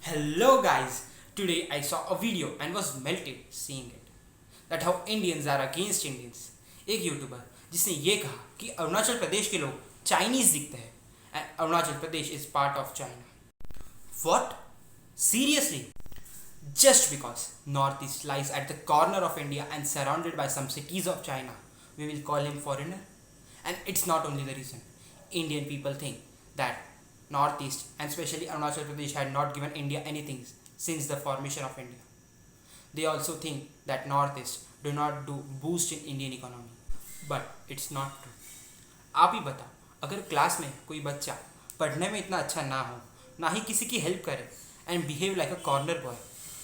Hello guys, today I saw a video and was melted seeing it. That how Indians are against Indians. एक YouTuber जिसने ये कहा कि अरुणाचल प्रदेश के लोग चाइनीज दिखते हैं and Arunachal Pradesh is part of China. What? Seriously? Just because Northeast lies at the corner of India and surrounded by some cities of China, we will call him foreigner? And it's not only the reason. Indian people think that Northeast and especially Arunachal Pradesh had not given India anything since the formation of India. They also think that Northeast do not do boost in Indian economy. But it's not true. आप ही बताओ, अगर class में कोई बच्चा पढ़ने में इतना अच्छा ना हो, ना ही किसी की हेल्प करे and behave like a corner boy,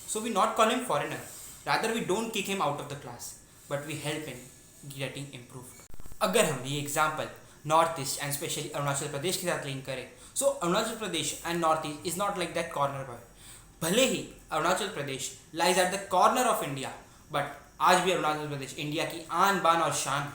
so we not call him foreigner. Rather we don't kick him out of the class, but we help him getting improved. अगर हम ये example North East and specially Arunachal Pradesh के साथ link करें, so Arunachal Pradesh and North East is not like that corner boy. भले ही Arunachal Pradesh lies at the corner of India, but आज भी अरुणाचल प्रदेश इंडिया की आन बान और शान है.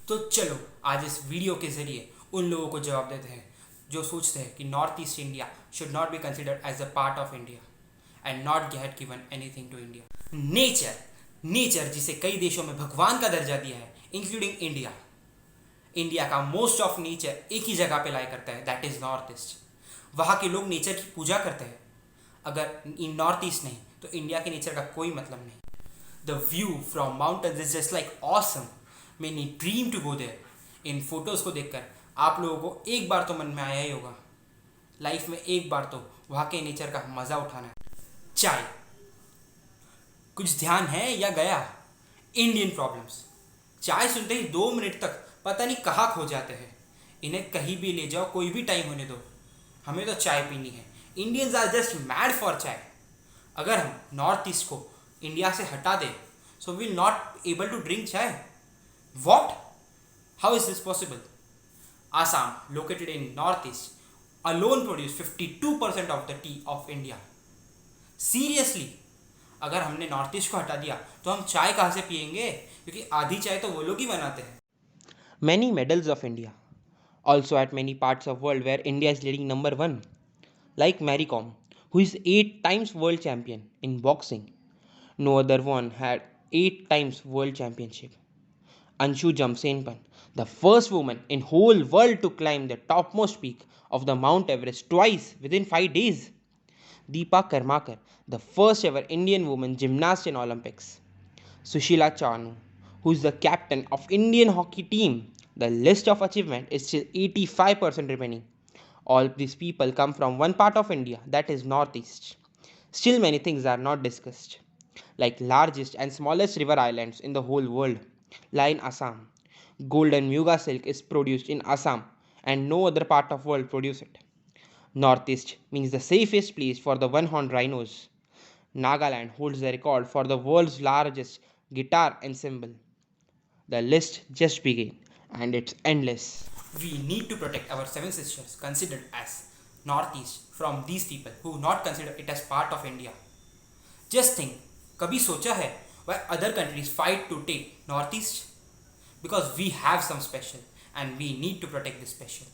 तो चलो आज इस वीडियो के जरिए उन लोगों को जवाब देते हैं जो सोचते हैं कि north east India should not be considered as a part of India and not get given anything to India. Nature जिसे कई देशों में भगवान का दर्जा दिया है इंक्लूडिंग इंडिया. इंडिया का मोस्ट ऑफ नेचर एक ही जगह पे लाई करता है, दैट इज नॉर्थ ईस्ट. वहाँ के लोग नेचर की पूजा करते हैं. अगर इन नॉर्थ ईस्ट नहीं तो इंडिया के नेचर का कोई मतलब नहीं. The view from mountains is just like awesome. Many dream to go there. इन फोटोज़ को देखकर आप लोगों को एक बार तो मन में आया ही होगा, लाइफ में एक बार तो वहाँ के नेचर का मज़ा उठाना है. चाय. कुछ ध्यान है या गया? Indian problems. चाय सुनते ही 2 मिनट तक पता नहीं कहाँ खो जाते हैं. इन्हें कहीं भी ले जाओ, कोई भी टाइम होने दो, हमें तो चाय पीनी है. Indians are just mad for chai. अगर हम नॉर्थ ईस्ट को इंडिया से हटा दें, so we not able to drink chai. What? How is this possible? Assam, located in North East, alone produce 52% of the tea of India. Seriously, अगर हमने north east को हटा दिया तो हम चाय कहाँ से पियेंगे? क्योंकि आधी चाय तो वो लोग ही बनाते हैं. Many medals of India, also at many parts of world where India is leading number one, like Mary Kom, who is 8 times world champion in boxing. No other one had 8 times world championship. Anshu Jamsenpan, the first woman in whole world to climb the topmost peak of the Mount Everest twice within 5 days. Deepa Karmakar, the first ever Indian woman gymnast in Olympics. Sushila Chanu, who is the captain of Indian hockey team. The list of achievement is still 85% remaining. All these people come from one part of India, that is Northeast. Still many things are not discussed, like largest and smallest river islands in the whole world lie in Assam. Gold and Muga silk is produced in Assam and no other part of world produce it. Northeast means the safest place for the one-horned rhinos. Nagaland holds the record for the world's largest guitar ensemble. The list just began and it's endless. We need to protect our seven sisters considered as Northeast from these people who not consider it as part of India. Just think, कभी सोचा है why other countries fight to take Northeast? Because we have some special and we need to protect this special.